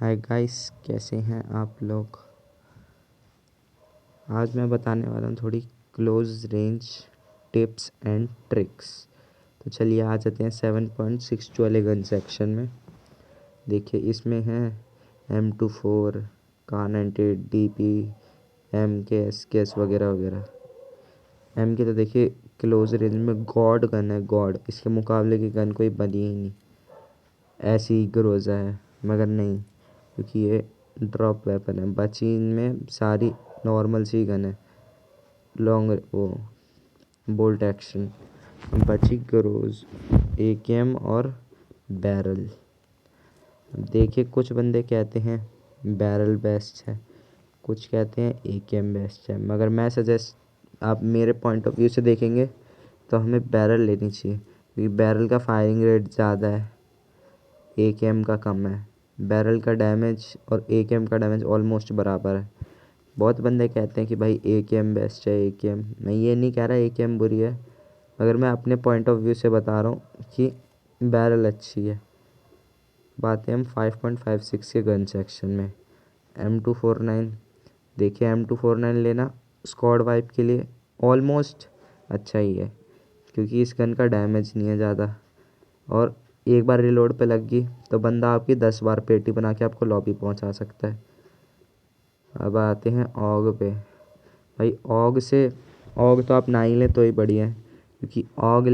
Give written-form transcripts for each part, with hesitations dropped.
Hi guys, कैसे हैं आप लोग। आज मैं बताने वाला हूँ थोड़ी close range tips and tricks. तो चलिए आ जाते हैं 7.62 वाले गन सेक्शन में। देखिए इसमें है M24, Kar98, DP, MK, SKS वगैरह वगैरह। MK तो देखिए क्लोज रेंज में गॉड गन है, गॉड। इसके मुकाबले की गन कोई बनी ही नहीं। ऐसी ही ग्रोजा है मगर नहीं, क्योंकि ये ड्रॉप वेपन है। बची इनमें सारी नॉर्मल सी गन है, लॉन्ग वो बोल्ट एक्शन। बची ग्रोज, AKM और बैरल। देखिए कुछ बंदे कहते हैं बैरल बेस्ट है, कुछ कहते हैं AKM बेस्ट है, मगर मैं सजेस्ट, आप मेरे पॉइंट ऑफ व्यू से देखेंगे तो हमें बैरल लेनी चाहिए, क्योंकि बैरल का फायरिंग रेट ज़्यादा है, AKM का कम है। बैरल का डैमेज और AKM का डैमेज ऑलमोस्ट बराबर है। बहुत बंदे कहते हैं कि भाई AKM बेस्ट है, AKM। मैं ये नहीं कह रहा AKM बुरी है, मगर मैं अपने पॉइंट ऑफ व्यू से बता रहा हूँ कि बैरल अच्छी है। बात है हम 5.56 के गन सेक्शन में। M249, देखिए M249 लेना स्क्वाड वाइप के लिए ऑलमोस्ट अच्छा ही है, क्योंकि इस गन का डैमेज नहीं है ज़्यादा, और एक बार रिलोड पे लग गई तो बंदा आपकी 10 बार पेटी बना के आपको लॉबी पहुंचा सकता है। अब आते हैं ऑग पे। भाई ऑग तो आप ना ही लें तो ही बढ़िया है, क्योंकि ऑग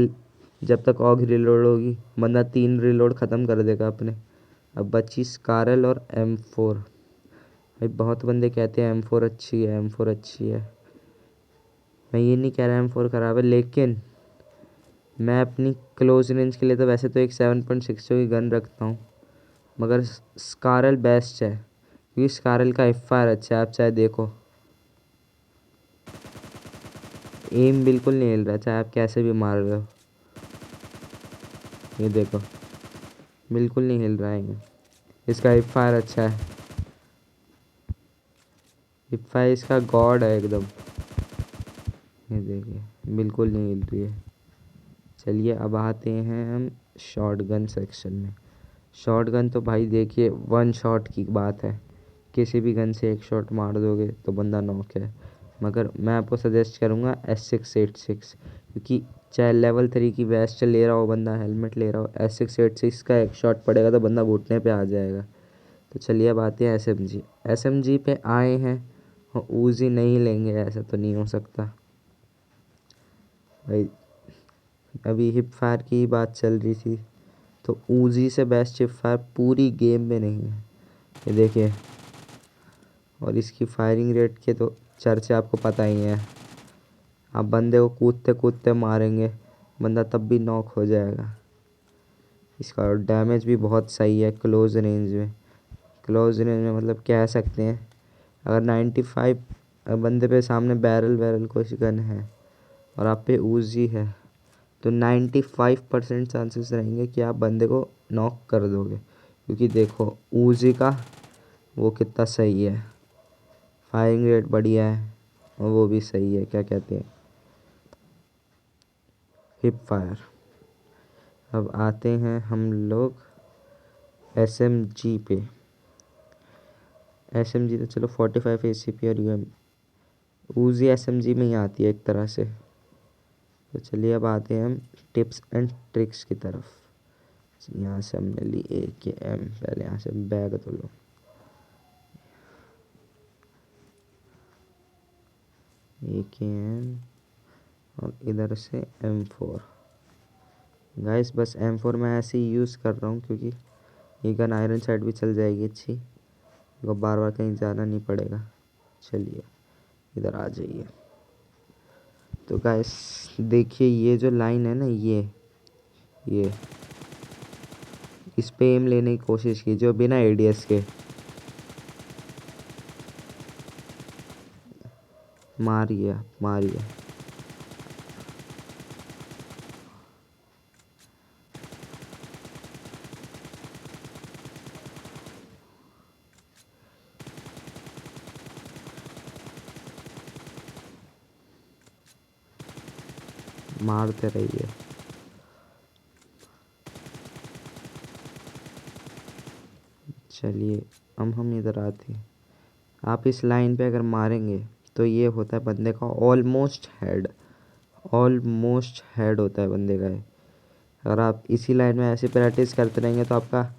जब तक ऑग रिलोड होगी बंदा 3 रिलोड ख़त्म कर देगा अपने। अब बची स्कारल और M4। भाई बहुत बंदे कहते हैं M4 अच्छी है, M4 अच्छी है। मैं ये नहीं कह रहा M4 ख़राब है, लेकिन मैं अपनी क्लोज रेंज के लिए तो वैसे तो एक 7.62 की गन रखता हूँ, मगर स्कारल बेस्ट है, क्योंकि स्कारल का हिप-फायर अच्छा है। आप चाहे देखो, एम बिल्कुल नहीं हिल रहा, चाहे आप कैसे भी मार रहे हो। ये देखो, बिल्कुल नहीं हिल रहा है ये। इसका हिप-फायर अच्छा है, हिप-फायर इसका गॉड है एकदम। ये देखिए बिल्कुल नहीं हिल रही है। चलिए अब आते हैं हम शॉटगन सेक्शन में। शॉटगन तो भाई देखिए वन शॉट की बात है, किसी भी गन से एक शॉट मार दोगे तो बंदा नॉक है। मगर मैं आपको सजेस्ट करूँगा S686, क्योंकि चाहे लेवल 3 की वेस्ट ले रहा हो बंदा, हेलमेट ले रहा हो, S686 का एक शॉट पड़ेगा तो बंदा घुटने पे आ जाएगा। तो चलिए अब आते हैं SMG पे आए हैं और ऊजी नहीं लेंगे, ऐसा तो नहीं हो सकता भाई। अभी हिप फायर की बात चल रही थी, तो ऊजी से बेस्ट हिप फायर पूरी गेम में नहीं है, ये देखिए। और इसकी फायरिंग रेट के तो चर्चे आपको पता ही हैं। आप बंदे को कूदते कूदते मारेंगे, बंदा तब भी नॉक हो जाएगा। इसका डैमेज भी बहुत सही है क्लोज रेंज में। क्लोज रेंज में मतलब कह सकते हैं, अगर 95 बंदे पे सामने बैरल कुछ गन है और आप पे ऊजी है, तो 95% चांसेस रहेंगे कि आप बंदे को नॉक कर दोगे, क्योंकि देखो ऊजी का वो कितना सही है, फायरिंग रेट बढ़िया है, और वो भी सही है, क्या कहते हैं, हिप फायर। अब आते हैं हम लोग SMG पे। SMG तो चलो 45 ACP और UM, ऊजी SMG में ही आती है एक तरह से। तो चलिए अब आते हैं हम टिप्स एंड ट्रिक्स की तरफ। यहाँ से हमने ली AKM, पहले यहाँ से बैग तो लो। AKM और इधर से M4। गाइस बस M4 मैं ऐसे ही यूज़ कर रहा हूँ, क्योंकि ये गन आयरन साइड भी चल जाएगी अच्छी, तो बार बार कहीं जाना नहीं पड़ेगा। चलिए इधर आ जाइए। तो गाइस देखिए ये जो लाइन है ना, ये इस पे एम लेने की कोशिश कीजिए बिना ADS के। मारिए मारिए, मारते रहिए। चलिए हम इधर आते हैं। आप इस लाइन पे अगर मारेंगे तो ये होता है बंदे का ऑलमोस्ट हेड। ऑलमोस्ट हेड होता है बंदे का ये। अगर आप इसी लाइन में ऐसे प्रैक्टिस करते रहेंगे तो आपका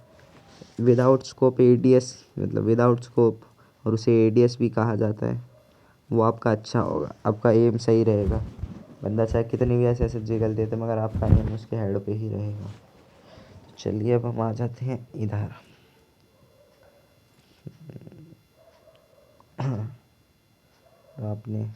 विदाउट स्कोप एडीएस, मतलब विदाउट स्कोप, और उसे एडीएस भी कहा जाता है, वो आपका अच्छा होगा। आपका एम सही रहेगा। बंदा चाहे कितनी भी ऐसे ऐसे जिगल देते मगर आपका एम उसके हेड पे ही रहेगा। तो चलिए अब हम आ जाते हैं इधर। आपने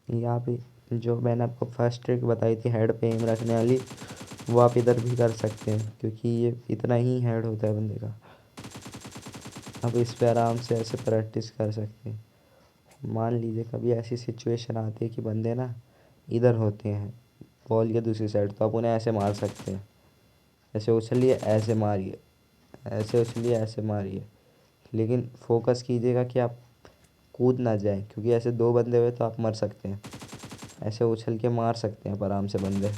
यहाँ पे जो मैंने आपको फर्स्ट ट्रिक बताई थी हेड पे एम रखने वाली, वो आप इधर भी कर सकते हैं क्योंकि ये इतना ही हेड होता है बंदे का। आप इस पे आराम से ऐसे प्रैक्टिस कर सकते हैं। मान लीजिए कभी ऐसी सिचुएशन आती है कि बंदे ना इधर होते हैं बॉल के दूसरी साइड, तो आप उन्हें ऐसे मार सकते हैं। ऐसे उछलिए ऐसे मारिए, ऐसे उछलिए ऐसे मारिए, लेकिन फोकस कीजिएगा कि आप कूद ना जाएं क्योंकि ऐसे दो बंदे हुए तो आप मर सकते हैं। ऐसे उछल के मार सकते हैं आप आराम से बंदे।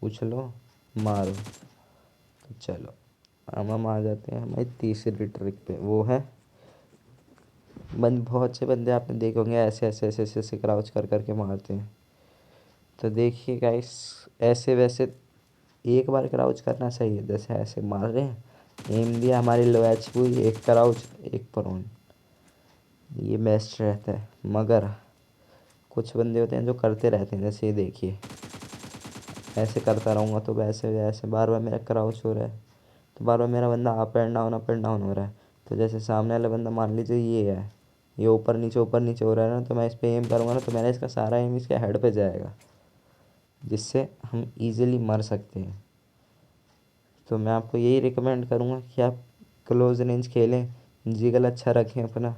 उछलो मारो। तो चलो हम आ जाते हैं हमारी तीसरी ट्रिक पे। वो है बहुत से बंदे आपने देखे होंगे ऐसे ऐसे ऐसे ऐसे ऐसे क्राउच कर करके मारते हैं। तो देखिए गाइस, ऐसे वैसे एक बार क्राउच करना सही है, जैसे ऐसे मार रहे हैं, एम दिया, हमारी लो एच हुई, एक क्राउच एक प्रोन, ये बेस्ट रहता है। मगर कुछ बंदे होते हैं जो करते रहते हैं, जैसे ये देखिए, ऐसे करता रहूँगा तो वैसे वैसे बार बार मेरा क्राउच हो रहा है, तो बार बार मेरा बंदा अप एंड डाउन हो रहा है। तो जैसे सामने वाला बंदा मान लीजिए ये है, ये ऊपर नीचे हो रहा है ना, तो मैं इस पर एम करूँगा ना तो मेरा इसका सारा एम इसके हेड पे जाएगा, जिससे हम इजीली मर सकते हैं। तो मैं आपको यही रिकमेंड करूँगा कि आप क्लोज रेंज खेलें, जिगल अच्छा रखें अपना,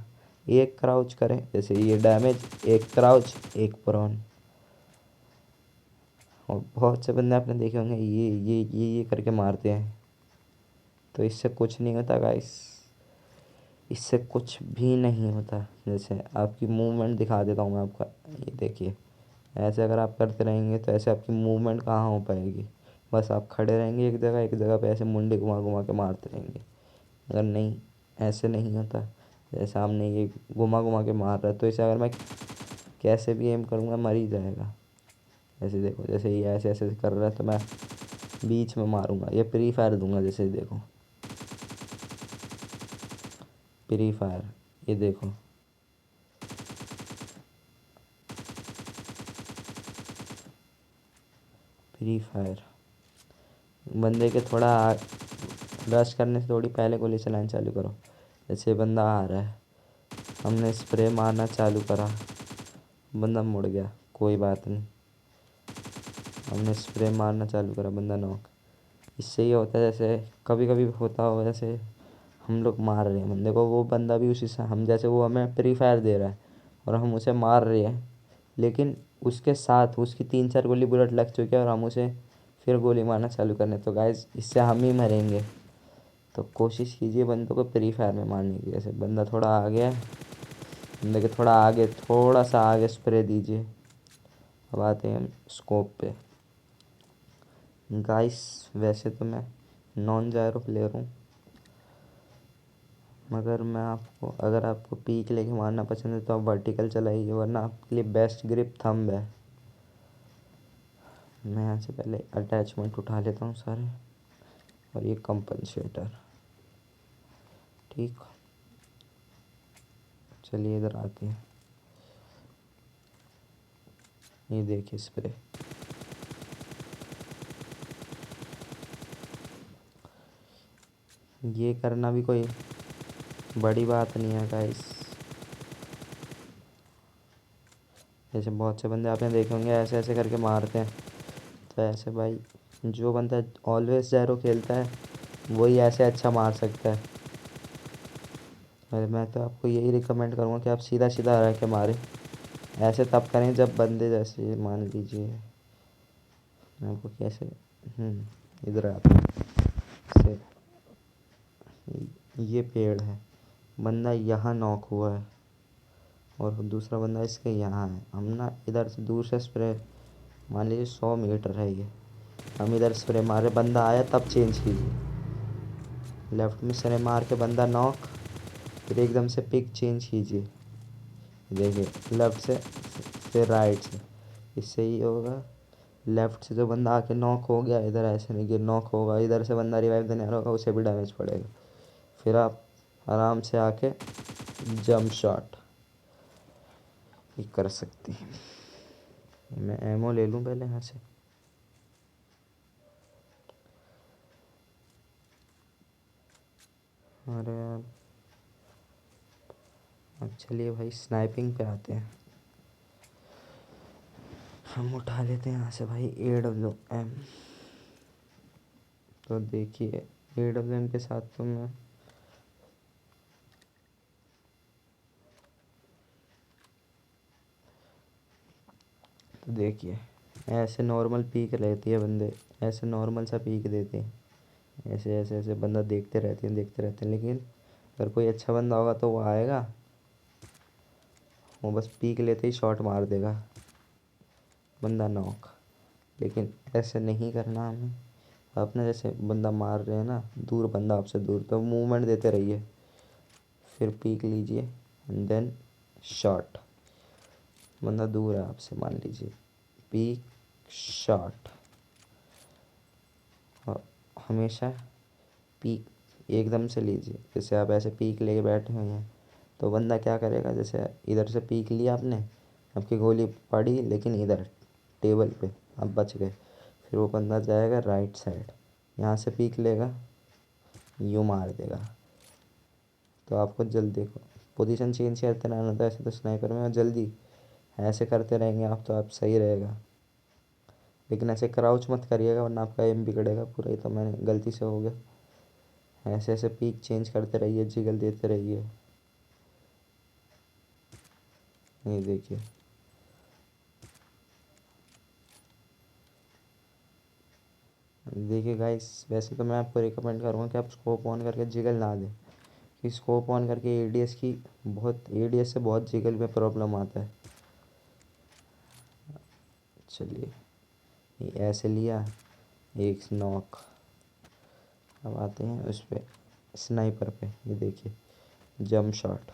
एक क्राउच करें, जैसे ये डैमेज, एक क्राउच एक प्रॉन। और बहुत से बंदे आपने देखे होंगे ये करके मारते हैं, तो इससे कुछ नहीं होता गाइस, इससे कुछ भी नहीं होता। जैसे आपकी मूवमेंट दिखा देता हूँ मैं आपका, ये देखिए, ऐसे अगर आप करते रहेंगे तो ऐसे आपकी मूवमेंट कहाँ हो पाएगी। बस आप खड़े रहेंगे एक जगह पे ऐसे मुंडी घुमा घुमा के मारते रहेंगे। अगर नहीं, ऐसे नहीं होता। जैसे सामने ये घुमा घुमा के मार रहा है तो इसे अगर मैं कैसे भी एम करूँगा मर ही जाएगा। ऐसे देखो, जैसे ये ऐसे ऐसे कर रहा है तो मैं बीच में मारूंगा, ये प्री फायर दूंगा, जैसे देखो प्री फायर, ये देखो, फ्री फायर। बंदे के थोड़ा रश करने से थोड़ी पहले गोली चलानी चालू करो। जैसे बंदा आ रहा है, हमने स्प्रे मारना चालू करा, बंदा मुड़ गया, कोई बात नहीं, हमने स्प्रे मारना चालू करा, बंदा नॉक। इससे ये होता है, जैसे कभी कभी होता हो, जैसे हम लोग मार रहे हैं बंदे को, वो बंदा भी उसी से, हम जैसे वो हमें फ्री फायर दे रहा है और हम उसे मार रहे हैं, लेकिन उसके साथ उसकी 3-4 गोली बुलेट लग चुकी है और हम उसे फिर गोली मारना चालू करने, तो गाइस इससे हम ही मरेंगे। तो कोशिश कीजिए बंदों को फ्री फायर में मारने की। जैसे बंदा थोड़ा आगे है, बंदे के थोड़ा आगे, थोड़ा सा आगे स्प्रे दीजिए। अब आते हैं स्कोप पे। गाइस वैसे तो मैं नॉन जायरो प्लेयर हूँ, मगर मैं आपको, अगर आपको पीक लेके मारना पसंद है तो आप वर्टिकल चलाइए, वरना आपके लिए बेस्ट ग्रिप थंब है। मैं यहाँ से पहले अटैचमेंट उठा लेता हूँ सारे, और ये कंपनसेटर, ठीक। चलिए इधर आते हैं, ये देखिए स्प्रे। ये करना भी कोई बड़ी बात नहीं है गाइस। जैसे बहुत से बंदे आपने देखे होंगे ऐसे ऐसे करके मारते हैं, तो ऐसे भाई जो बंदा ऑलवेज जैरो खेलता है वही ऐसे अच्छा मार सकता है। और मैं तो आपको यही रिकमेंड करूँगा कि आप सीधा सीधा रह के मारें। ऐसे तब करें जब बंदे, जैसे मान लीजिए मैं आपको कैसे, इधर आते हैं, जैसे ये पेड़ है, बंदा यहाँ नॉक हुआ है, और दूसरा बंदा इसके यहाँ है। हम ना इधर से दूर से स्प्रे, मान लीजिए 100 मीटर है ये, हम इधर स्प्रे मारे, बंदा आया तब चेंज कीजिए। लेफ्ट में स्प्रे मार के बंदा नॉक, फिर एकदम से पिक चेंज कीजिए। देखिए लेफ्ट से फिर राइट से, इससे ही होगा। लेफ्ट से जो बंदा आके नॉक हो गया, इधर ऐसे नहीं कि नॉक होगा, इधर से बंदा रिवाइव देने आ रहा होगा, उसे भी डैमेज पड़ेगा। फिर आप आराम से आके जंप शॉट ये कर सकती हैं। मैं एमओ ले लूँ पहले यहाँ से। अरे यार, अब चलिए भाई स्नाइपिंग पे आते हैं। हम उठा लेते हैं यहाँ से भाई AWM। तो देखिए AWM के साथ तो मैं तो देखिए ऐसे नॉर्मल पीक रहती है, बंदे ऐसे नॉर्मल सा पीक देते हैं, ऐसे ऐसे ऐसे बंदा देखते रहते हैं। लेकिन अगर कोई अच्छा बंदा होगा तो वो आएगा, वो बस पीक लेते ही शॉट मार देगा, बंदा नॉक। लेकिन ऐसे नहीं करना हमें। अपने जैसे बंदा मार रहे हैं ना, दूर बंदा आपसे दूर, तो मूवमेंट देते रहिए, फिर पीक लीजिए एंड देन शॉट। बंदा दूर है आपसे, मान लीजिए, पीक शॉट। और हमेशा पीक एकदम से लीजिए। जैसे आप ऐसे पीक लेके बैठे हुए हैं तो बंदा क्या करेगा, जैसे इधर से पीक लिया आपने, आपकी गोली पड़ी लेकिन इधर टेबल पे आप बच गए, फिर वो बंदा जाएगा राइट साइड, यहाँ से पीक लेगा, यूँ मार देगा। तो आपको जल्दी देखो पोजीशन चेंज करते रहना होता है ऐसे तो स्नाइपर में, और जल्दी ऐसे करते रहेंगे आप तो आप सही रहेगा। लेकिन ऐसे क्राउच मत करिएगा वरना आपका एम बिगड़ेगा पूरा ही, तो मैंने गलती से हो गया। ऐसे ऐसे पीक चेंज करते रहिए, जिगल देते रहिए। ये देखिए देखिए गाइस, वैसे तो मैं आपको रिकमेंड करूँगा कि आप स्कोप ऑन करके जिगल ना दें, कि स्कोप ऑन करके एडीएस की बहुत एडीएस से बहुत जिगल में प्रॉब्लम आता है। चलिए ये ऐसे लिया, एक नॉक। अब आते हैं उस पर स्नाइपर पे, ये देखिए जंप शॉट।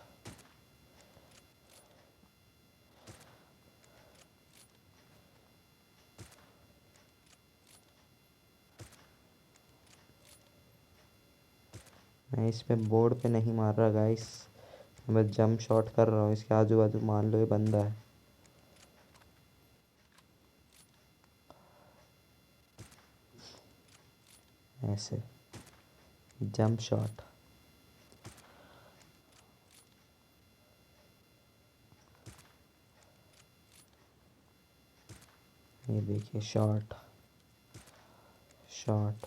मैं इस पे बोर्ड पे नहीं मार रहा गाइस, मैं बस जंप शॉट कर रहा हूँ। इसके आजू बाजू मान लो ये बंदा है, ऐसे जंप शॉट। ये देखिए शॉट शॉट।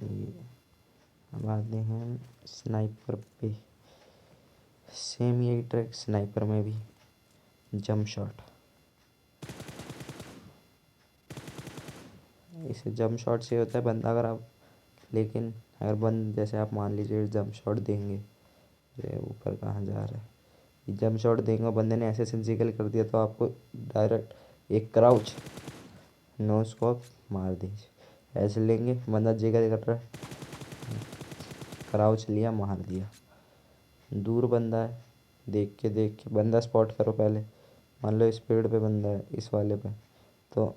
ये अब आते हैं स्नाइपर पे, सेम यही ट्रिक स्नाइपर में भी, जंप शॉट। इसे जंप शॉट से होता है बंदा अगर आप, लेकिन अगर बंद जैसे आप मान लीजिए जंप शॉट देंगे, ये ऊपर कहाँ जा रहा है, ये जंप शॉट देंगे और बंदे ने ऐसे सिंसिकल कर दिया तो आपको डायरेक्ट एक क्राउच नो स्कोप मार दीजिए। ऐसे लेंगे, बंदा जिगर कर रहा है, क्राउच लिया मार दिया। दूर बंदा है, देख के बंदा स्पॉट करो पहले। मान लो इस पेड़ पे बंदा है, इस वाले पे, तो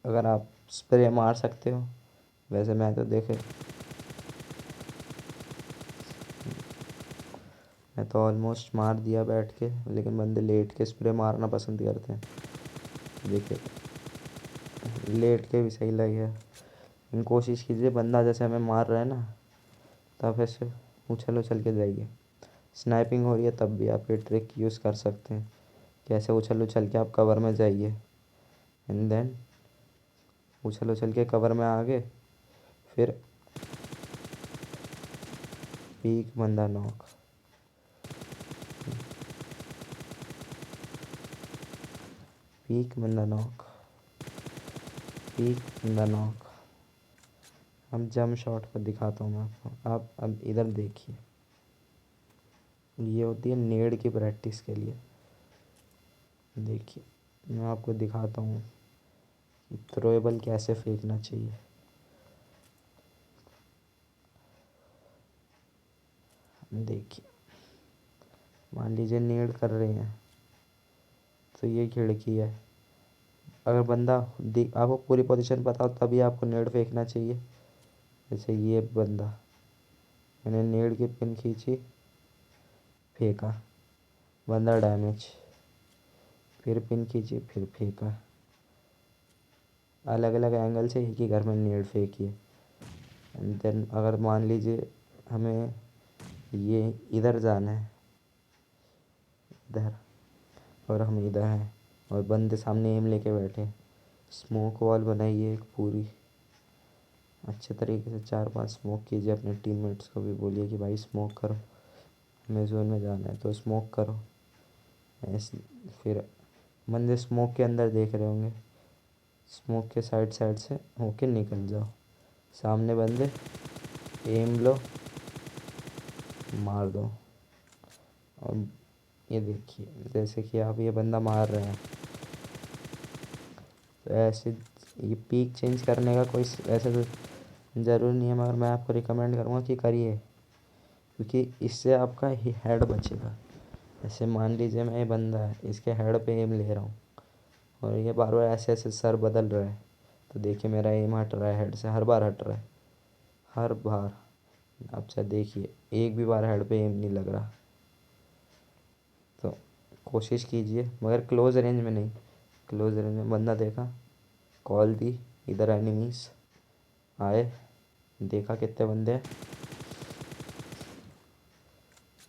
अगर आप स्प्रे मार सकते हो, वैसे मैं तो देखे, मैं तो ऑलमोस्ट मार दिया बैठ के, लेकिन बंदे लेट के स्प्रे मारना पसंद करते हैं। देखिए लेट के भी सही लगेगा, लेकिन कोशिश कीजिए बंदा जैसे हमें मार रहा है ना, तो आप ऐसे उछल उछल के जाइए। स्नाइपिंग हो रही है तब भी आप ये ट्रिक यूज़ कर सकते हैं, कैसे उछल उछल के आप कवर में जाइए, एंड देन उछल उछल के कवर में आ गए, फिर पीक बंदा नॉक। पीक बंदा नॉक, पीक बंदा नॉक। अब जंप शॉट पर दिखाता हूँ मैं आपको, आप अब इधर देखिए, ये होती है नेड की प्रैक्टिस के लिए। देखिए मैं आपको दिखाता हूँ कि थ्रोएबल कैसे फेंकना चाहिए। देखिए मान लीजिए नेड कर रहे हैं तो ये खिड़की है। अगर बंदा आपको पूरी पोजीशन पता हो तभी आपको नेड फेंकना चाहिए। जैसे ये बंदा, मैंने नेड की पिन खींची, फेंका, बंदा डैमेज, फिर पिन खींची, फिर फेंका। अलग अलग एंगल से एक ही घर में नेड फेंकी है। एंड देन अगर मान लीजिए हमें ये इधर जाना है, इधर, और हम इधर हैं और बंदे सामने एम लेके बैठे, स्मोक वॉल बनाइए एक पूरी अच्छे तरीके से। 4-5 स्मोक कीजिए। अपने टीममेट्स को भी बोलिए कि भाई स्मोक करो, हमें जोन में जाना है तो स्मोक करो। ऐसे फिर बंदे स्मोक के अंदर देख रहे होंगे, स्मोक के साइड साइड से होके निकल जाओ। सामने बंदे, एम लो, मार दो। और ये देखिए जैसे कि आप ये बंदा मार रहे हैं तो ऐसे ये पीक चेंज करने का कोई ऐसा तो ज़रूरी नहीं है, मगर मैं आपको रिकमेंड करूँगा कि करिए, क्योंकि इससे आपका हेड बचेगा। ऐसे मान लीजिए मैं, ये बंदा है, इसके हेड पे एम ले रहा हूँ और ये बार बार ऐसे ऐसे सर बदल रहा है, तो देखिए मेरा एम हट रहा है हेड से, हर बार हट रहा है, हर बार। आप चाहे देखिए एक भी बार हेड पे एम नहीं लग रहा। तो कोशिश कीजिए, मगर क्लोज रेंज में नहीं। क्लोज रेंज में बंदा देखा, कॉल दी, इधर एनिमीज आए, देखा कितने बंदे हैं,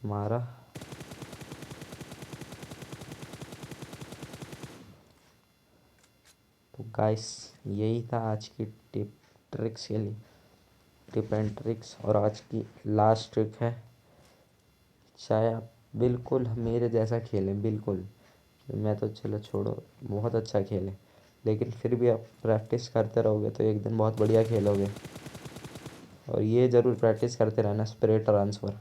मारा। तो गाइस यही था आज की टिप ट्रिक्स के लिए, टिप एंड ट्रिक्स। और आज की लास्ट ट्रिक है, चाहे आप बिल्कुल मेरे जैसा खेलें, बिल्कुल, मैं तो चलो छोड़ो बहुत अच्छा खेलें, लेकिन फिर भी आप प्रैक्टिस करते रहोगे तो एक दिन बहुत बढ़िया खेलोगे। और ये ज़रूर प्रैक्टिस करते रहना स्प्रे ट्रांसफ़र।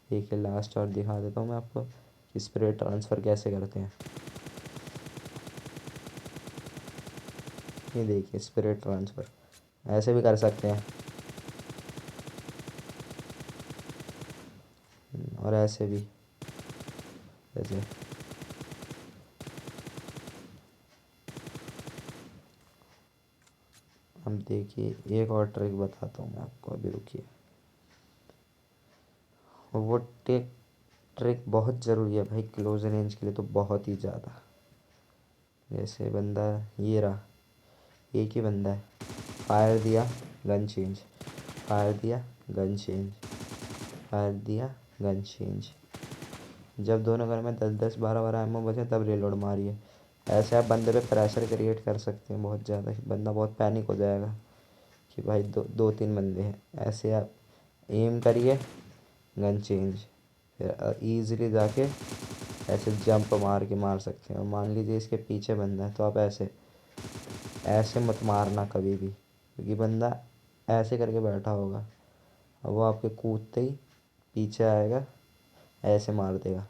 एक लास्ट और दिखा देता हूँ मैं आपको कि स्प्रे ट्रांसफ़र कैसे करते हैं। ये देखिए स्प्रे ट्रांसफ़र ऐसे भी कर सकते हैं और ऐसे भी, जैसे हम देखिए एक और ट्रिक बताता हूँ मैं आपको, अभी रुकिए। वो ट्रिक बहुत ज़रूरी है भाई क्लोज रेंज के लिए, तो बहुत ही ज़्यादा। जैसे बंदा ये रहा, एक ही बंदा है, फायर दिया, गन चेंज, फायर दिया, गन चेंज, फायर दिया, गन चेंज। जब दोनों घर में 10-10, 12-12 एमओ बचे तब रिलोड मारिए। ऐसे आप बंदे पे प्रेशर क्रिएट कर सकते हैं बहुत ज़्यादा, बंदा बहुत पैनिक हो जाएगा कि भाई दो दो तीन बंदे हैं। ऐसे आप एम करिए, गन चेंज, फिर ईज़िली जाके ऐसे जंप मार के मार सकते हैं। और मान लीजिए इसके पीछे बंदा है तो आप ऐसे ऐसे मत मारना कभी भी, क्योंकि बंदा ऐसे करके बैठा होगा, अब वो आपके कूदते ही पीछे आएगा, ऐसे मार देगा।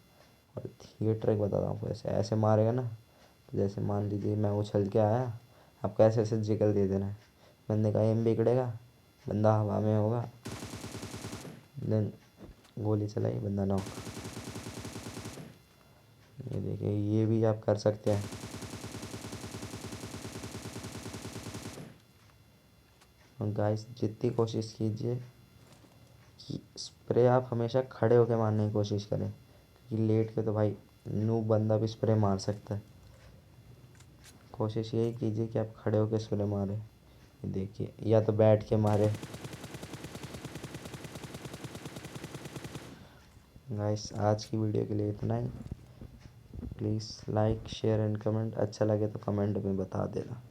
और ये ट्रिक बताता हूँ आपको, ऐसे ऐसे मारेगा ना, तो जैसे मान लीजिए मैं उछल के आया, आपको ऐसे ऐसे जिगल दे देना है, बंदे का एम बिगड़ेगा, बंदा हवा में होगा, देन गोली चलाई, बंदा नॉक। ये देखिए ये भी आप कर सकते हैं। और गाइस जितनी कोशिश कीजिए कि स्प्रे आप हमेशा खड़े होकर मारने की कोशिश करें, क्योंकि लेट के तो भाई नूब बंदा भी स्प्रे मार सकता है। कोशिश यही कीजिए कि आप खड़े होकर स्प्रे मारें। ये देखिए, या तो बैठ के मारे। गाइस आज की वीडियो के लिए इतना ही। Please like share and comment, अच्छा लगे तो कमेंट में बता देना।